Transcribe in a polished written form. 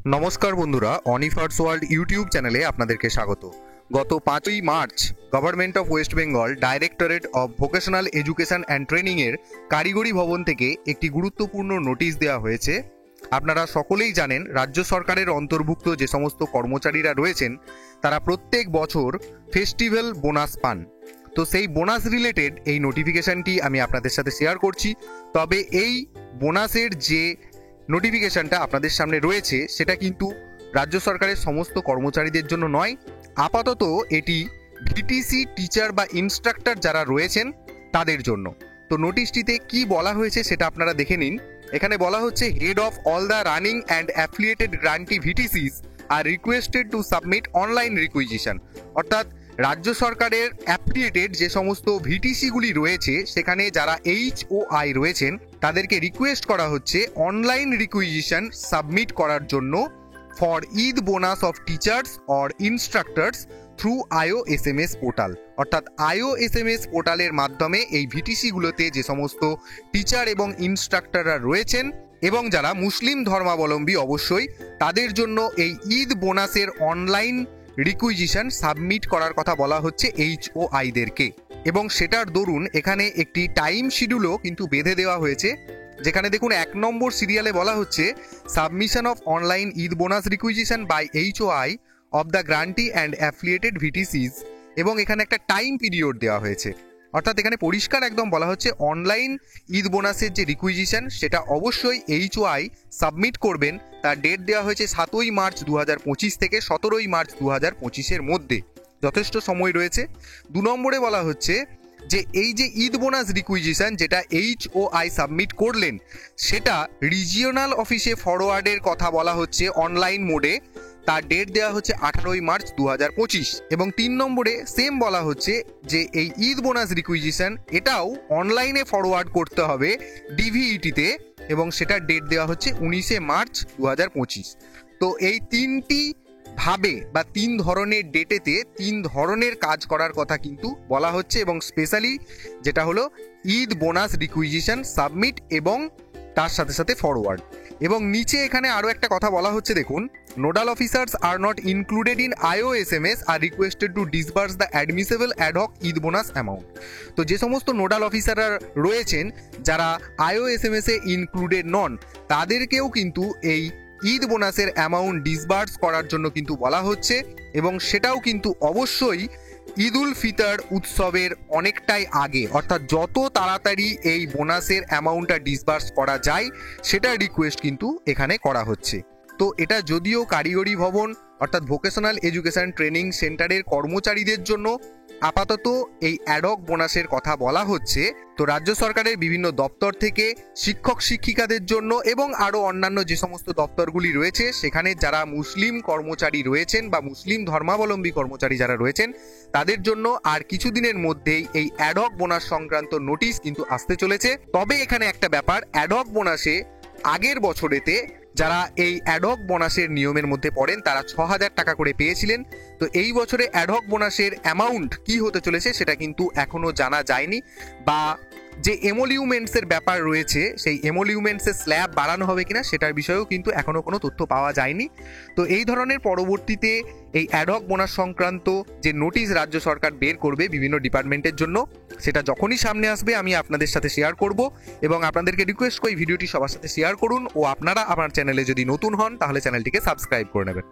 নমস্কার বন্ধুরা, অনিফার্স world YouTube চ্যানেলে আপনাদেরকে স্বাগত। গত 5ই March government of West Bengal directorate of vocational education and ট্রেনিংয়ের কারিগরি ভবন থেকে একটি গুরুত্বপূর্ণ নোটিশ দেওয়া হয়েছে। আপনারা সকলেই জানেন, রাজ্য সরকারের অন্তর্ভুক্ত যে সমস্ত কর্মচারীরা রয়েছেন তারা প্রত্যেক বছর ফেস্টিভ্যাল বোনাস পান। তো সেই বোনাস রিলেটেড এই নোটিফিকেশনটি আমি আপনাদের সাথে শেয়ার করছি। তবে এই বোনাসের যে নোটিফিকেশনটা আপনাদের সামনে রয়েছে সেটা কিন্তু রাজ্য সরকারের সমস্ত কর্মচারীদের জন্য নয়। আপাতত এটি ভিটিসি টিচার বা ইনস্ট্রাক্টর যারা রয়েছেন তাদের জন্য। তো নোটিশটিতে কি বলা হয়েছে সেটা আপনারা দেখে নিন। এখানে বলা হচ্ছে, head of all the running and affiliated grantee VTCs are requested to submit online requisition. অর্থাৎ রাজ্য সরকারের অ্যাফিলিয়েটেড যে সমস্ত ভিটিসিগুলি রয়েছে সেখানে যারা HOI রয়েছেন তাদেরকে রিকোয়েস্ট করা হচ্ছে অনলাইন রিকুইজিশন সাবমিট করার জন্য for Eid bonus of teachers or instructors through IOSMS portal. অর্থাৎ IOSMS পোর্টালের মাধ্যমে এই ভিটিসিগুলোতে যে সমস্ত টিচার এবং ইনস্ট্রাক্টররা রয়েছেন এবং যারা মুসলিম ধর্মাবলম্বী অবশ্যই, তাদের জন্য এই ঈদ বোনাসের অনলাইন রিকুইজিশন সাবমিট করার কথা বলা হচ্ছে HOI-দেরকে। এবং সেটার দরুন এখানে একটি টাইম শিডিউলও কিন্তু বেঁধে দেওয়া হয়েছে, যেখানে দেখুন 1 নম্বর সিরিয়ালে বলা হচ্ছে submission of online Eid bonus requisition by HOI of the grantee and affiliated VTCs, এবং এখানে একটা টাইম পিরিয়ড দেওয়া হয়েছে। অর্থাৎ এখানে পরিষ্কার একদম বলা হচ্ছে অনলাইন ঈদ বোনাসের যে রিকুইজিশন সেটা অবশ্যই HOI সাবমিট করবেন। তার ডেট দেওয়া হয়েছে 7ই মার্চ 2025 থেকে 17ই মার্চ 2025-এর মধ্যে, যথেষ্ট সময় রয়েছে। 2 নম্বরে বলা হচ্ছে যে এই যে ঈদ বোনাস রিকুইজিশন যেটা HOI সাবমিট করলেন সেটা রিজিওনাল অফিসে ফরওয়ার্ডের কথা বলা হচ্ছে অনলাইন মোডে। তার ডেট দেওয়া হচ্ছে 18ই মার্চ 2025। এবং 3 নম্বরে সেম বলা হচ্ছে যে এই ঈদ বোনাস রিকুইজিশন এটাও অনলাইনে ফরওয়ার্ড করতে হবে DVET-তে, এবং সেটার ডেট দেওয়া হচ্ছে 19শে মার্চ 2025। তো এই 3টি ভাবে বা 3 ধরনের ডেটেতে 3 ধরনের কাজ করার কথা কিন্তু বলা হচ্ছে, এবং স্পেশালি যেটা হলো ঈদ বোনাস রিকুইজিশন সাবমিট এবং তার সাথে সাথে ফরওয়ার্ড। এবং নিচে এখানে আরও একটা কথা বলা হচ্ছে, দেখুন, nodal officers are not included in IOSMS R requested two disburse the admissible ad hoc Eid bonus amount. তো যে সমস্ত নোডাল অফিসাররা রয়েছেন যারা IOSMS-এ ইনক্লুডেড নন তাদেরকেও কিন্তু এই ঈদ বোনাসের অ্যামাউন্ট ডিসবার্স করার জন্য কিন্তু বলা হচ্ছে, এবং সেটাও কিন্তু অবশ্যই ঈদ উল ফিতর উৎসবের অনেকটাই আগে, অর্থাৎ যত তাড়াতাড়ি এই বোনাসের অ্যামাউন্টটা ডিসবার্স করা যায় সেটার রিকোয়েস্ট কিন্তু এখানে করা হচ্ছে। তো এটা যদিও কারিগরি ভবন অর্থাৎ ভোকেশনাল এডুকেশন ট্রেনিং সেন্টারের কর্মচারীদের জন্য আপাতত এই অ্যাডহক বোনাসের কথা বলা হচ্ছে, তো রাজ্য সরকারের বিভিন্ন দপ্তর থেকে শিক্ষক শিক্ষিকাদের জন্য এবং আরও অন্যান্য যে সমস্ত দপ্তরগুলি রয়েছে সেখানে যারা মুসলিম কর্মচারী রয়েছেন বা মুসলিম ধর্মাবলম্বী কর্মচারী যারা রয়েছেন তাদের জন্য আর কিছুদিনের মধ্যেই এই অ্যাডহক বোনাস সংক্রান্ত নোটিশ কিন্তু আসতে চলেছে। তবে এখানে একটা ব্যাপার, অ্যাডহক বোনাসে আগের বছরেতে যারা এই অ্যাডহক বোনাসের নিয়মের মধ্যে পড়েন তারা 6,000 টাকা করে পেয়েছিলেন। তো এই বছরে অ্যাডহক বোনাসের অ্যামাউন্ট কি হতে চলেছে সেটা কিন্তু এখনো জানা যায়নি, বা যে এমোলিউমেন্টসের ব্যাপার রয়েছে সেই এমোলিউমেন্টসের স্ল্যাব বাড়ানো হবে কিনা সেটার বিষয়েও কিন্তু এখনো কোনো তথ্য পাওয়া যায়নি। তো এই ধরনের পরবর্তীতে এই অ্যাডহক বোনাস সংক্রান্ত যে নোটিশ রাজ্য সরকার বের করবে বিভিন্ন ডিপার্টমেন্টের জন্য, সেটা যখনই সামনে আসবে আমি আপনাদের সাথে শেয়ার করব। এবং আপনাদেরকে রিকোয়েস্ট করি ভিডিওটি সবার সাথে শেয়ার করুন, ও আপনারা আমার চ্যানেলে যদি নতুন হন তাহলে চ্যানেলটিকে সাবস্ক্রাইব করে নেবেন।